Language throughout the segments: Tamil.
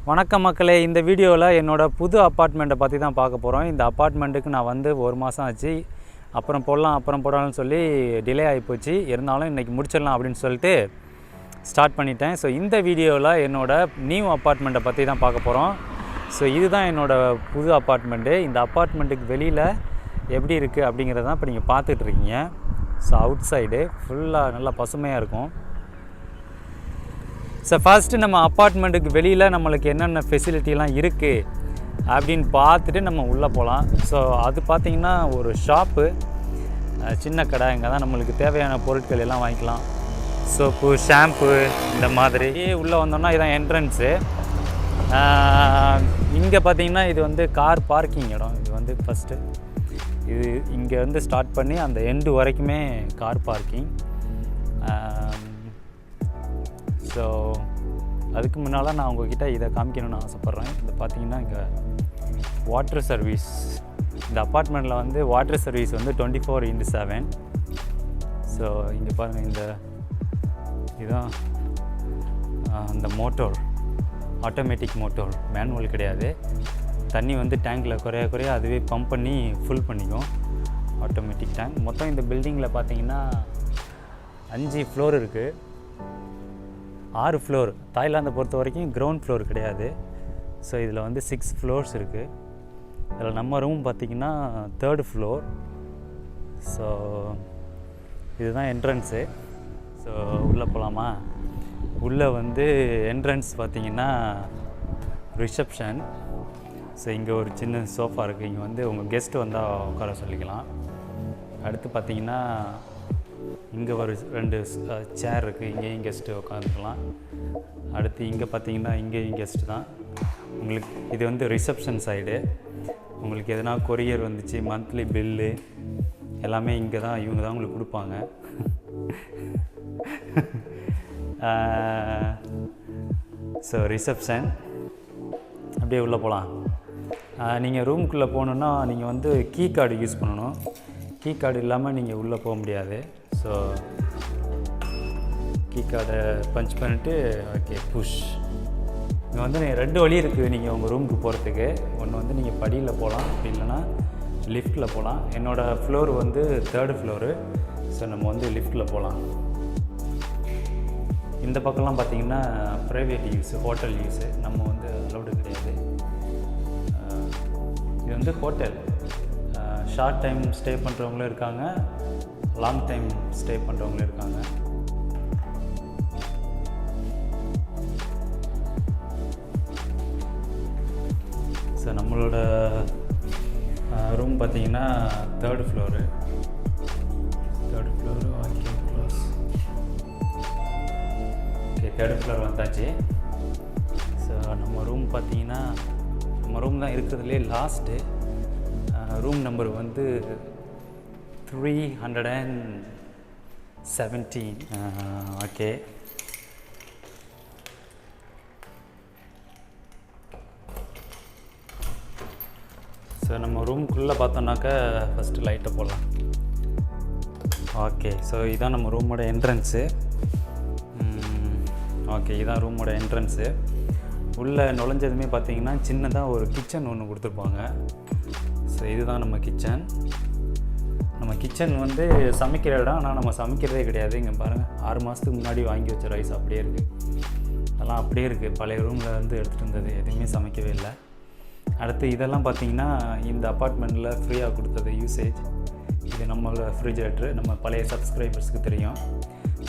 வணக்கம் மக்களே, இந்த வீடியோவில் என்னோடய புது அப்பார்ட்மெண்ட்டை பற்றி தான் பார்க்க போகிறோம். இந்த அப்பார்ட்மெண்ட்டுக்கு நான் வந்து 1 மாதம் ஆச்சு. அப்புறம் போடலாம்னு சொல்லி டிலே ஆகிப்போச்சு. இருந்தாலும் இன்றைக்கி முடிச்சிடலாம் அப்படின்னு சொல்லிட்டு ஸ்டார்ட் பண்ணிட்டேன். ஸோ இந்த வீடியோவில் என்னோடய நியூ அப்பார்ட்மெண்ட்டை பற்றி தான் பார்க்க போகிறோம். ஸோ இதுதான் என்னோடய புது அப்பார்ட்மெண்ட்டு. இந்த அப்பார்ட்மெண்ட்டுக்கு வெளியில் எப்படி இருக்குது அப்படிங்கிறத தான் இப்போ நீங்கள் பார்த்துட்ருக்கீங்க. ஸோ அவுட் சைடு ஃபுல்லாக நல்லா பசுமையாக இருக்கும். ஸோ ஃபஸ்ட்டு நம்ம அப்பார்ட்மெண்ட்டுக்கு வெளியில் நம்மளுக்கு என்னென்ன ஃபெசிலிட்டிலாம் இருக்குது அப்படின்னு பார்த்துட்டு நம்ம உள்ளே போகலாம். ஸோ அது பார்த்திங்கன்னா ஒரு ஷாப்பு, சின்ன கடை. இங்கே தான் நம்மளுக்கு தேவையான பொருட்கள் எல்லாம் வாங்கிக்கலாம். சோப்பு, ஷாம்பு, இந்த மாதிரி. உள்ளே வந்தோம்னா இதான் என்ட்ரன்ஸு. இங்கே பார்த்திங்கன்னா இது வந்து கார் பார்க்கிங் இடம். இது வந்து ஃபஸ்ட்டு இது இங்கே வந்து ஸ்டார்ட் பண்ணி அந்த எண்டு வரைக்குமே கார் பார்க்கிங். ஸோ அதுக்கு முன்னால் நான் உங்கள்கிட்ட இதை காமிக்கணும்னு ஆசைப்பட்றேன். இது பார்த்திங்கன்னா இங்கே வாட்டர் சர்வீஸ். இந்த அப்பார்ட்மெண்ட்டில் வந்து வாட்டர் சர்வீஸ் வந்து 24/7. ஸோ இங்கே பாருங்கள், இதுதான் அந்த மோட்டோர், ஆட்டோமேட்டிக் மோட்டோர், மேனுவல் கிடையாது. தண்ணி வந்து டேங்கில் குறைய அதுவே பம்ப் பண்ணி ஃபுல் பண்ணிக்கும். Automatic tank. மொத்தம் இந்த பில்டிங்கில் பார்த்திங்கன்னா 5 ஃப்ளோர் இருக்குது, 6 ஃப்ளோர். தாய்லாந்தை பொறுத்த வரைக்கும் கிரவுண்ட் ஃப்ளோர் கிடையாது. ஸோ இதில் வந்து 6 ஃப்ளோர்ஸ் இருக்குது. இதில் நம்ம ரூம் பார்த்திங்கன்னா 3rd ஃப்ளோர். ஸோ இதுதான் என்ட்ரன்ஸு. ஸோ உள்ளே போகலாமா? உள்ளே வந்து என்ட்ரன்ஸ் பார்த்திங்கன்னா ரிசப்ஷன். ஸோ இங்கே ஒரு சின்ன சோஃபா இருக்குது. இங்கே வந்து உங்கள் கெஸ்ட்டு வந்தால் உட்கார சொல்லிக்கலாம். அடுத்து பார்த்திங்கன்னா இங்கே ஒரு 2 சேர் இருக்குது. இங்கேயும் கெஸ்ட்டு உட்காந்துக்கலாம். அடுத்து இங்கே பார்த்தீங்கன்னா இங்கேயும் கெஸ்ட்டு தான். உங்களுக்கு இது வந்து ரிசப்ஷன் சைடு. உங்களுக்கு எதனா கொரியர் வந்துச்சு, மந்த்லி பில்லு எல்லாமே இங்கே தான், இவங்க தான் உங்களுக்கு கொடுப்பாங்க. So reception. அப்படியே உள்ளே போகலாம். நீங்கள் ரூமுக்குள்ளே போகணுன்னா நீங்கள் வந்து கீ கார்டு யூஸ் பண்ணணும். கீ கார்டு இல்லாமல் நீங்கள் உள்ளே போக முடியாது. ஸோ கீ கார்டை பஞ்ச் பண்ணிவிட்டு ஓகே புஷ். இங்கே வந்து 2 வழி இருக்குது நீங்கள் உங்கள் ரூமுக்கு போகிறதுக்கு. ஒன்று வந்து நீங்கள் படியில் போகலாம், அப்படி இல்லைன்னா லிஃப்ட்டில் போகலாம். என்னோடய ஃப்ளோர் வந்து 3rd ஃப்ளோரு. ஸோ நம்ம வந்து லிஃப்ட்டில் போகலாம். இந்த பக்கம்லாம் பார்த்திங்கன்னா ப்ரைவேட் யூஸு, ஹோட்டல் யூஸு. நம்ம வந்து அலௌடு கிடையாது. இது வந்து ஹோட்டல். ஷார்ட் டைம் ஸ்டே பண்ணுறவங்களும் இருக்காங்க, லாங் டைம் ஸ்டே பண்ணுறவங்களும் இருக்காங்க. ஸோ நம்மளோட ரூம் பார்த்திங்கன்னா 3rd floor. 3rd floor okay close. Okay 3rd floor வந்தாச்சு. ஸோ நம்ம ரூம் பார்த்திங்கன்னா நம்ம ரூம் தான் இருக்கிறதுலே லாஸ்ட்டு. ரூம் நம்பர் வந்து 317. ஓகே. ஸோ நம்ம ரூமுக்குள்ளே பார்த்தோன்னாக்கா ஃபஸ்ட்டு லைட்டை போடலாம். ஓகே. ஸோ இதுதான் நம்ம ரூமோட என்ட்ரன்ஸு. ஓகே, இதுதான் ரூமோட என்ட்ரன்ஸு. உள்ளே நுழைஞ்சதுமே பார்த்திங்கன்னா சின்னதாக ஒரு கிச்சன் ஒன்று கொடுத்துருப்பாங்க. ஸோ இதுதான் நம்ம கிச்சன். நம்ம கிச்சன் வந்து சமைக்கிற இடம், ஆனால் நம்ம சமைக்கிறதே கிடையாது. இங்கே பாருங்கள், 6 மாதத்துக்கு முன்னாடி வாங்கி வச்ச ரைஸ் அப்படியே இருக்குது. அதெல்லாம் அப்படியே இருக்குது. பழைய ரூமில் வந்து எடுத்துகிட்டு இருந்தது, எதுவுமே சமைக்கவே இல்லை. அடுத்து இதெல்லாம் பார்த்திங்கன்னா இந்த அப்பார்ட்மெண்ட்டில் ஃப்ரீயாக கொடுத்தது யூசேஜ். இது நம்மளோட ரெஃப்ரிஜரேட்டரு, நம்ம பழைய சப்ஸ்கிரைபர்ஸுக்கு தெரியும்.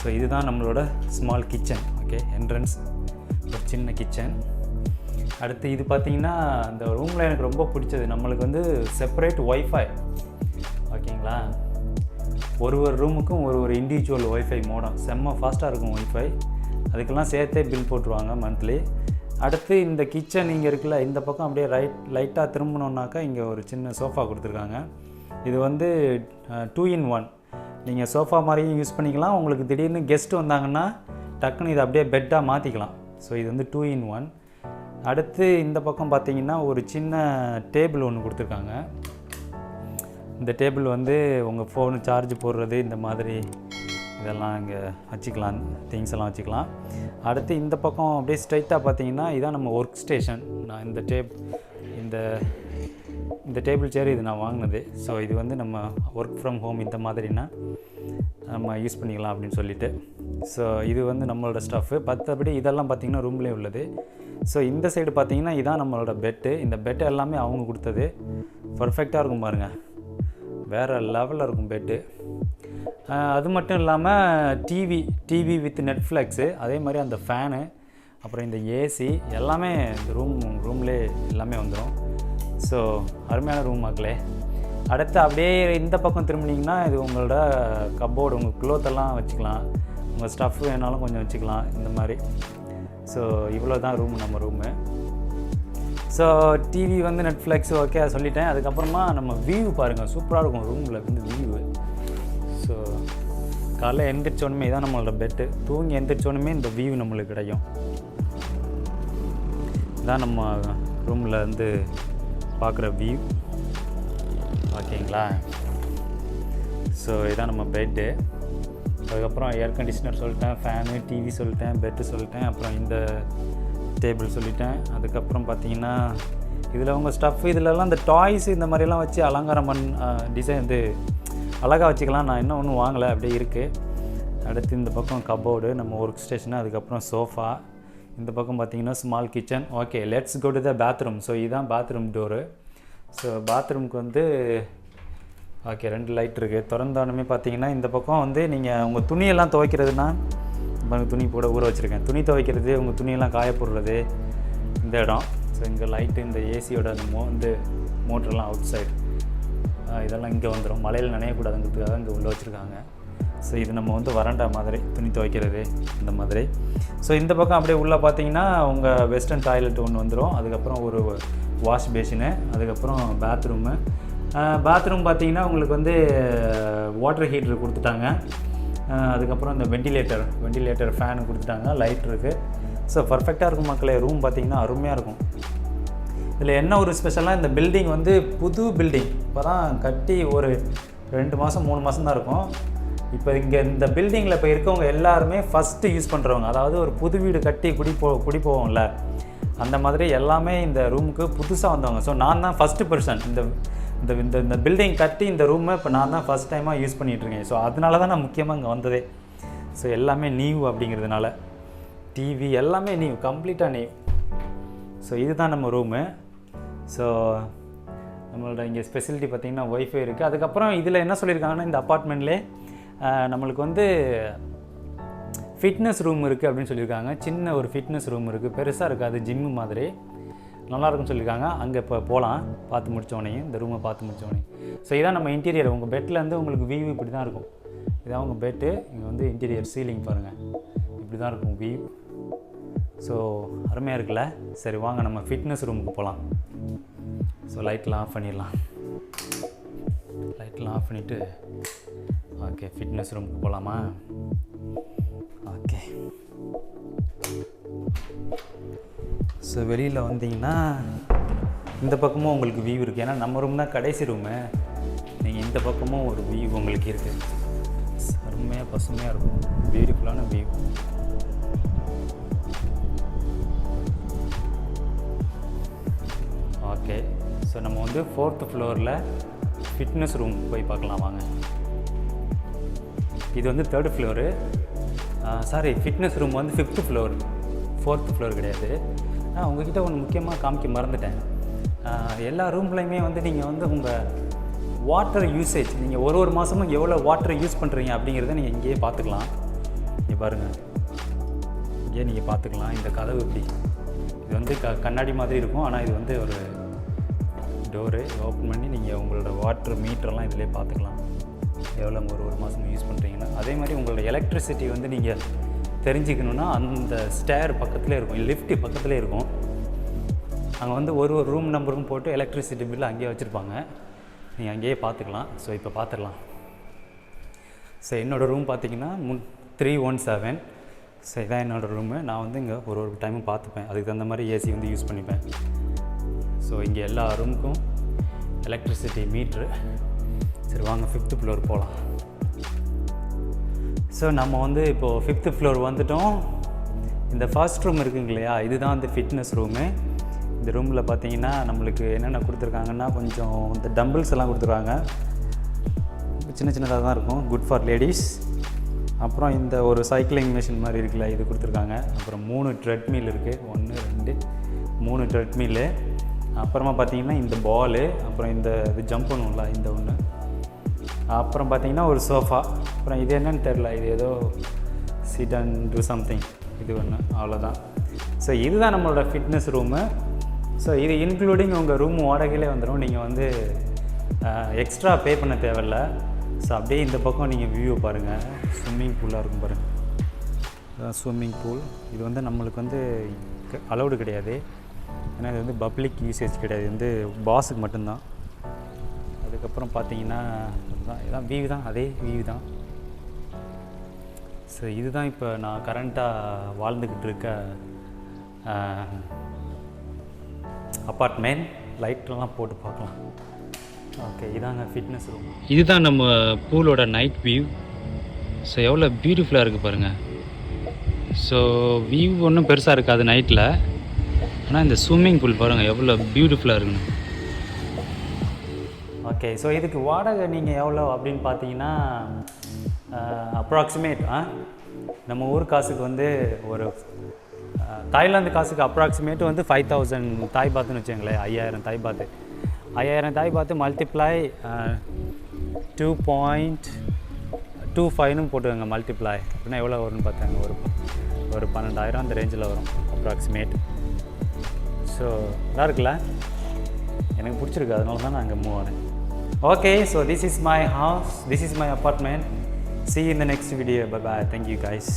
ஸோ இதுதான் நம்மளோட ஸ்மால் கிச்சன். ஓகே, என்ட்ரன்ஸ் ஒரு சின்ன கிச்சன். அடுத்து இது பார்த்திங்கன்னா இந்த ரூமில் எனக்கு ரொம்ப பிடிச்சது, நம்மளுக்கு வந்து செப்பரேட் ஒய்ஃபை. ஓகேங்களா? ஒரு ரூமுக்கும் ஒரு இண்டிவிஜுவல் ஒய்ஃபை மோடம். செம்ம ஃபாஸ்ட்டாக இருக்கும் ஒய்ஃபை. அதுக்கெல்லாம் சேர்த்தே பில் போட்டுருவாங்க மந்த்லி. அடுத்து இந்த கிச்சன் இங்கே இருக்குல்ல, இந்த பக்கம் அப்படியே லைட்டாக திரும்பணுன்னாக்கா இங்கே ஒரு சின்ன சோஃபா கொடுத்துருக்காங்க. இது வந்து 2-in-1. நீங்கள் சோஃபா மாதிரியும் யூஸ் பண்ணிக்கலாம். உங்களுக்கு திடீர்னு கெஸ்ட்டு வந்தாங்கன்னா டக்குன்னு இதை அப்படியே பெட்டாக மாற்றிக்கலாம். ஸோ இது வந்து 2-in-1. அடுத்து இந்த பக்கம் பார்த்திங்கன்னா ஒரு சின்ன டேபிள் ஒன்று கொடுத்துருக்காங்க. இந்த டேபிள் வந்து உங்கள் ஃபோனு சார்ஜ் போடுறது, இந்த மாதிரி இதெல்லாம் இங்கே வச்சுக்கலாம், திங்ஸ் எல்லாம் வச்சுக்கலாம். அடுத்து இந்த பக்கம் அப்படியே ஸ்ட்ரைட்டாக பார்த்தீங்கன்னா இதான் நம்ம ஒர்க் ஸ்டேஷன். நான் இந்த டேபிள் சேர் இது நான் வாங்கினது. ஸோ இது வந்து நம்ம ஒர்க் ஃப்ரம் ஹோம் இந்த மாதிரினா நம்ம யூஸ் பண்ணிக்கலாம் அப்படின்னு சொல்லிட்டு. ஸோ இது வந்து நம்மளோட ஸ்டஃப்பு. மற்றபடி இதெல்லாம் பார்த்திங்கன்னா ரூம்லேயே உள்ளது. ஸோ இந்த சைடு பார்த்திங்கன்னா இதான் நம்மளோட பெட்டு. இந்த பெட்டு எல்லாமே அவங்க கொடுத்தது. பர்ஃபெக்டாக இருக்கும் பாருங்கள், வேறு லெவலில் இருக்கும் பெட்டு. அது மட்டும் இல்லாமல் டிவி வித் நெட்ஃப்ளிக்ஸு, அதே மாதிரி அந்த ஃபேனு, அப்புறம் இந்த ஏசி எல்லாமே இந்த ரூம்லேயே எல்லாமே வந்துடும். ஸோ அருமையான ரூம் மக்களே. அடுத்து அப்படியே இந்த பக்கம் திரும்பினீங்கன்னா இது உங்களோட கப்போர்டு, உங்கள் க்ளோத்தெல்லாம் வச்சுக்கலாம், உங்கள் ஸ்டஃப் வேணாலும் கொஞ்சம் வச்சுக்கலாம் இந்த மாதிரி. ஸோ இவ்வளோ தான் நம்ம ரூமு. ஸோ டிவி வந்து நெட்ஃப்ளிக்ஸ் ஓகே சொல்லிட்டேன். அதுக்கப்புறமா நம்ம வியூ பாருங்கள், சூப்பராக இருக்கும் ரூமில் வந்து வியூவு. ஸோ காலைல எந்திரிச்சோன்னுமே இதான் நம்மளோட பெட்டு. தூங்கி எந்திரிச்சோன்னுமே இந்த வியூ நம்மளுக்கு கிடைக்கும். இதான் நம்ம ரூமில் வந்து பார்க்குற வியூ. ஓகேங்களா? ஸோ இதான் நம்ம பெட்டு. அதுக்கப்புறம் ஏர் கண்டிஷனர் சொல்லிட்டேன், ஃபேனு, டிவி சொல்லிட்டேன், பெட்டு சொல்லிட்டேன், அப்புறம் இந்த டேபிள் சொல்லிட்டேன். அதுக்கப்புறம் பார்த்தீங்கன்னா இதில் உங்கள் ஸ்டஃப், இதிலலாம் இந்த டாய்ஸ் இந்த மாதிரிலாம் வச்சு அலங்காரம் டிசைன் வந்து அழகாக வச்சுக்கலாம். நான் இன்னும் ஒன்றும் வாங்கலை, அப்படியே இருக்குது. அடுத்து இந்த பக்கம் கப்போர்டு, நம்ம ஒர்க் ஸ்டேஷனு, அதுக்கப்புறம் சோஃபா. இந்த பக்கம் பார்த்தீங்கன்னா small kitchen. Okay, let's go to the bathroom. So இதுதான் பாத்ரூம் டோரு. ஸோ பாத்ரூமுக்கு வந்து ஓகே 2 லைட் இருக்குது. திறந்தோடனே பார்த்தீங்கன்னா இந்த பக்கம் வந்து நீங்கள் உங்கள் துணியெல்லாம் துவைக்கிறதுனா, துணி போட ஊற வச்சுருக்கேன், துணி துவைக்கிறது, உங்கள் துணியெல்லாம் காய போடுறது இந்த இடம். ஸோ இங்கே லைட்டு, இந்த ஏசியோட அந்த மோட்டர்லாம் அவுட் சைடு, இதெல்லாம் இங்கே வந்துடும். மழையில் நனையக்கூடாதுங்கிறதுக்காக இங்கே உள்ளே வச்சுருக்காங்க. ஸோ இது நம்ம வந்து வறண்டா மாதிரி துணி துவைக்கிறது இந்த மாதிரி. ஸோ இந்த பக்கம் அப்படியே உள்ளே பார்த்தீங்கன்னா உங்கள் வெஸ்டர்ன் டாய்லெட் ஒன்று வந்துடும். அதுக்கப்புறம் ஒரு வாஷ் பேஷினு, அதுக்கப்புறம் பாத்ரூம் பார்த்தீங்கன்னா உங்களுக்கு வந்து வாட்டர் ஹீட்ரு கொடுத்துட்டாங்க. அதுக்கப்புறம் இந்த வெண்டிலேட்டர் ஃபேனு கொடுத்துட்டாங்க, லைட் இருக்குது. ஸோ பர்ஃபெக்டாக இருக்கும் மக்களே. ரூம் பார்த்திங்கன்னா அருமையாக இருக்கும். இதில் என்ன ஒரு ஸ்பெஷலாக, இந்த பில்டிங் வந்து புது பில்டிங், இப்போ தான் கட்டி ஒரு 2 மாதம் 3 மாதம் தான் இருக்கும். இப்போ இங்கே இந்த பில்டிங்கில் இப்போ இருக்கவங்க எல்லாருமே ஃபஸ்ட்டு யூஸ் பண்ணுறவங்க. அதாவது ஒரு புது வீடு கட்டி குடி போவோம்ல, அந்த மாதிரி எல்லாமே இந்த ரூமுக்கு புதுசாக வந்தவங்க. ஸோ நான் தான் ஃபஸ்ட்டு பர்சன் இந்த பில்டிங் கட்டி இந்த ரூமை இப்போ நான் தான் ஃபஸ்ட் டைமாக யூஸ் பண்ணிகிட்ருக்கேன். ஸோ அதனால தான் நான் முக்கியமாக இங்கே வந்ததே. ஸோ எல்லாமே நியூ அப்படிங்கிறதுனால டிவி எல்லாமே நியூ, கம்ப்ளீட்டாக நியூ. ஸோ இதுதான் நம்ம ரூமு. ஸோ நம்மளோட இங்கே ஸ்பெசிலிட்டி பார்த்திங்கன்னா ஒய்ஃபை இருக்குது. அதுக்கப்புறம் இதில் என்ன சொல்லியிருக்காங்கன்னா, இந்த அப்பார்ட்மெண்ட்லேயே நம்மளுக்கு வந்து ஃபிட்னஸ் ரூம் இருக்குது அப்படின்னு சொல்லியிருக்காங்க. சின்ன ஒரு ஃபிட்னஸ் ரூம் இருக்குது, பெருசாக இருக்காது, ஜிம்மு மாதிரி, நல்லாயிருக்குன்னு சொல்லியிருக்காங்க. அங்கே இப்போ போகலாம், பார்த்து முடித்தோடனே இந்த ரூமை பார்த்து முடித்தோடனே. ஸோ இதான் நம்ம இன்டீரியர். உங்கள் பெட்லேருந்து உங்களுக்கு வியூ இப்படி தான் இருக்கும். இதான் உங்கள் பெட்டு. இங்கே வந்து இன்டீரியர் சீலிங் பாருங்கள், இப்படி தான் இருக்கும் வியூ. ஸோ அருமையாக இருக்குல்ல? சரி வாங்க நம்ம ஃபிட்னஸ் ரூமுக்கு போகலாம். ஸோ லைட்லாம் ஆஃப் பண்ணிடலாம். லைட்லாம் ஆஃப் பண்ணிவிட்டு ஓகே ஃபிட்னஸ் ரூமுக்கு போகலாமா? ஓகே. ஸோ வெளியில் வந்தீங்கன்னா இந்த பக்கமும் உங்களுக்கு வியூ இருக்குது. ஏன்னா நம்ம ரூம் தான் கடைசி ரூமு. நீங்கள் இந்த பக்கமும் ஒரு வியூ உங்களுக்கு இருக்குது. அருமையாக பசுமையாக இருக்கும், பியூட்டிஃபுல்லான வியூ. ஓகே, ஸோ நம்ம வந்து 4th ஃப்ளோரில் ஃபிட்னஸ் ரூம் போய் பார்க்கலாம் வாங்க. இது வந்து 3rd floor. Sorry, fitness room வந்து 5th ஃப்ளோர், 4th ஃப்ளோர் கிடையாது. உங்கள்கிட்ட ஒன்று முக்கியமாக காமிக்க மறந்துட்டேன். எல்லா ரூம்லையுமே வந்து நீங்கள் வந்து உங்கள் வாட்டர் யூசேஜ், நீங்கள் ஒரு மாதமும் எவ்வளோ வாட்டர் யூஸ் பண்ணுறீங்க அப்படிங்கிறத நீங்கள் இங்கேயே பார்த்துக்கலாம். இங்கே பாருங்கள், இங்கேயே நீங்கள் பார்த்துக்கலாம். இந்த கதவு இப்படி, இது வந்து கண்ணாடி மாதிரி இருக்கும். ஆனால் இது வந்து ஒரு டோரு ஓப்பன் பண்ணி நீங்கள் உங்களோட வாட்டர் மீட்டர்லாம் இதிலே பார்த்துக்கலாம், எவ்வளோ ஒரு மாதம் யூஸ் பண்ணுறீங்கன்னா. அதே மாதிரி உங்களோட எலக்ட்ரிசிட்டி வந்து நீங்கள் தெரிஞ்சுக்கணுன்னா அந்த ஸ்டேர் பக்கத்துலேயே இருக்கும், லிஃப்ட்டு பக்கத்துலேயே இருக்கும். அங்கே வந்து ஒரு ரூம் நம்பரும் போட்டு எலக்ட்ரிசிட்டி பில்லு அங்கேயே வச்சுருப்பாங்க, நீங்கள் அங்கேயே பார்த்துக்கலாம். ஸோ இப்போ பார்த்துடலாம். ஸோ என்னோடய ரூம் பார்த்திங்கன்னா 317. ஸோ இதான் என்னோடய ரூமு. நான் வந்து இங்கே ஒரு டைமும் பார்த்துப்பேன், அதுக்கு தகுந்த மாதிரி ஏசி வந்து யூஸ் பண்ணிப்பேன். ஸோ இங்கே எல்லா ரூமுக்கும் எலக்ட்ரிசிட்டி மீட்ரு. சரி வாங்க 5th ஃப்ளோர் போகலாம். ஸோ நம்ம வந்து இப்போது 5th ஃப்ளோர் வந்துட்டோம். இந்த ஃபர்ஸ்ட் ரூம் இருக்குங்க இல்லையா, இதுதான் வந்து ஃபிட்னஸ் ரூமு. இந்த ரூமில் பார்த்தீங்கன்னா நம்மளுக்கு என்னென்ன கொடுத்துருக்காங்கன்னா, கொஞ்சம் இந்த டம்பிள்ஸ் எல்லாம் கொடுத்துருக்காங்க. சின்ன சின்னதாக தான் இருக்கும், குட் ஃபார் லேடிஸ். அப்புறம் இந்த ஒரு சைக்கிளிங் மிஷின் மாதிரி இருக்குல்ல, இது கொடுத்துருக்காங்க. அப்புறம் 3 ட்ரெட்மில் இருக்குது, 1 2 3 ட்ரெட்மில்லு. அப்புறமா பார்த்தீங்கன்னா இந்த பாலு, அப்புறம் இது ஜம்ப் பண்ணுவோம்ல இந்த ஒன்று. அப்புறம் பார்த்தீங்கன்னா ஒரு சோஃபா. அப்புறம் இது என்னன்னு தெரில, இது ஏதோ சிட் அண்ட் டூ சம்திங், இது ஒன்று, அவ்வளோதான். ஸோ இதுதான் நம்மளோட ஃபிட்னஸ் ரூமு. ஸோ இது இன்க்ளூடிங் உங்கள் ரூம் வாடகையிலே வந்துடும். நீங்கள் வந்து எக்ஸ்ட்ரா பே பண்ண தேவையில்லை. ஸோ அப்படியே இந்த பக்கம் நீங்கள் வியூவை பாருங்கள், ஸ்விம்மிங் பூலாக இருக்கும் பாருங்கள். ஸ்விம்மிங் பூல் இது வந்து நம்மளுக்கு வந்து அலௌடு கிடையாது, ஏன்னா இது வந்து பப்ளிக் யூசேஜ் கிடையாது, இது வந்து பாஸுக்கு மட்டும்தான். அதுக்கப்புறம் பார்த்தீங்கன்னா இதுதான் வியூ தான், அதே வியூ தான். ஸோ இதுதான் இப்போ நான் கரண்ட்டாக வாழ்ந்துக்கிட்டு இருக்க அப்பார்ட்மெண்ட். லைட்லாம் போட்டு பார்க்கலாம். ஓகே, இதாங்க ஃபிட்னஸ் ரூம். இதுதான் நம்ம பூலோட நைட் வியூ. ஸோ எவ்வளோ பியூட்டிஃபுல்லாக இருக்குது பாருங்கள். ஸோ வியூ ஒன்றும் பெருசாக இருக்காது நைட்டில், ஆனால் இந்த ஸ்விம்மிங் பூல் பாருங்கள் எவ்வளோ பியூட்டிஃபுல்லாக இருக்குன்னு. ஓகே, ஸோ இதுக்கு வாடகை நீங்கள் எவ்வளோ அப்படின்னு பார்த்தீங்கன்னா, அப்ராக்சிமேட் நம்ம ஊர் காசுக்கு வந்து ஒரு தாய்லாந்து காசுக்கு அப்ராக்சிமேட் வந்து 5000 தாய் பாத்துன்னு வச்சுங்களேன். 5000 தாய் பாத்து, 5000 தாய் பாத்து மல்டிப்ளை 2.25ன்னு போட்டுக்கோங்க. மல்டிப்ளை அப்படின்னா எவ்வளோ வரும்னு பார்த்தாங்க, ஒரு 12000 அந்த ரேஞ்சில் வரும் அப்ராக்சிமேட். ஸோ நல்லா இருக்குல்ல, எனக்கு பிடிச்சிருக்கு, அதனால தான் நான் அங்கே மூவ் ஆனேன். Okay, so this is my house, this is my apartment. See you in the next video. Bye bye. Thank you guys.